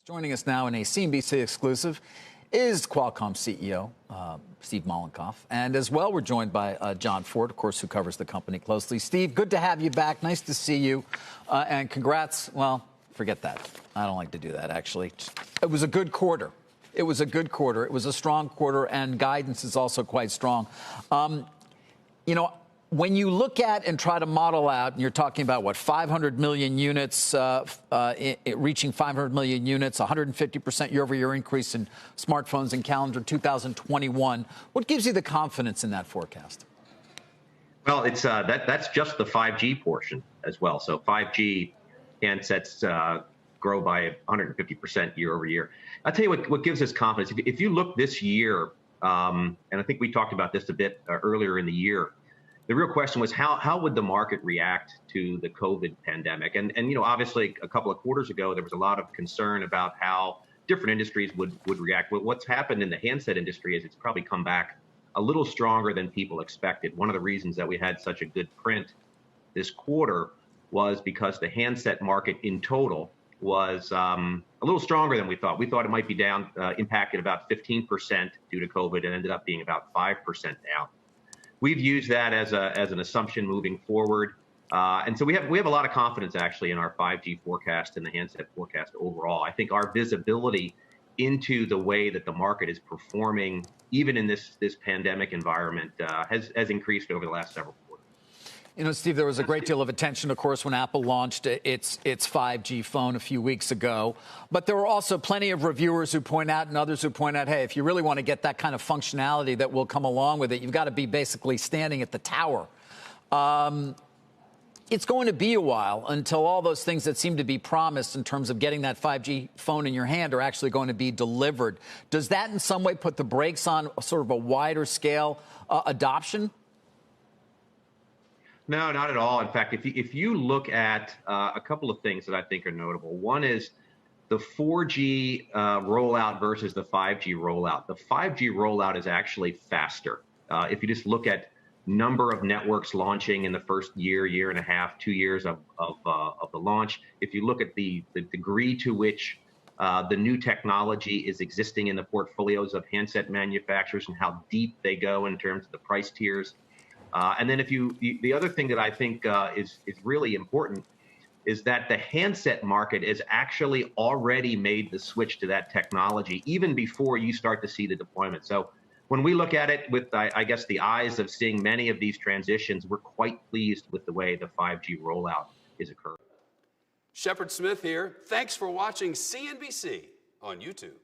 Joining us now in a CNBC exclusive is Qualcomm CEO, Steve Mollenkopf. And as well, we're joined by John Ford, of course, who covers the company closely. Steve, good to have you back. Nice to see you. And congrats. Well, forget that. I don't like to do that, actually. It was a good quarter. It was a good quarter. It was a strong quarter, and guidance is also quite strong. When you look at and try to model out, and you're talking about, what, 500 million units, reaching 500 million units, 150% year-over-year increase in smartphones in calendar 2021. What gives you the confidence in that forecast? Well, it's that's just the 5G portion as well. So 5G handsets grow by 150% year-over-year. I'll tell you what gives us confidence. If you look this year, and I think we talked about this a bit earlier in the year, the real question was how would the market react to the COVID pandemic? And obviously a couple of quarters ago, there was a lot of concern about how different industries would react. But what's happened in the handset industry is it's probably come back a little stronger than people expected. One of the reasons that we had such a good print this quarter was because the handset market in total was a little stronger than we thought. We thought it might be down, impacted about 15% due to COVID, and ended up being about 5% down. We've used that as an assumption moving forward. And so we have a lot of confidence actually in our 5G forecast and the handset forecast overall. I think our visibility into the way that the market is performing, even in this pandemic environment, has increased over the last several quarters. Steve, there was a great deal of attention, of course, when Apple launched its 5G phone a few weeks ago. But there were also plenty of reviewers who point out and others who point out, hey, if you really want to get that kind of functionality that will come along with it, you've got to be basically standing at the tower. It's going to be a while until all those things that seem to be promised in terms of getting that 5G phone in your hand are actually going to be delivered. Does that in some way put the brakes on sort of a wider scale adoption? No, not at all. In fact, if you look at a couple of things that I think are notable, one is the 4G rollout versus the 5G rollout. The 5G rollout is actually faster. If you just look at number of networks launching in the first year and a half, 2 years of the launch, if you look at the degree to which the new technology is existing in the portfolios of handset manufacturers and how deep they go in terms of the price tiers. And then the other thing that I think is really important is that the handset market has actually already made the switch to that technology even before you start to see the deployment. So when we look at it with, I guess, the eyes of seeing many of these transitions, we're quite pleased with the way the 5G rollout is occurring. Shepard Smith here. Thanks for watching CNBC on YouTube.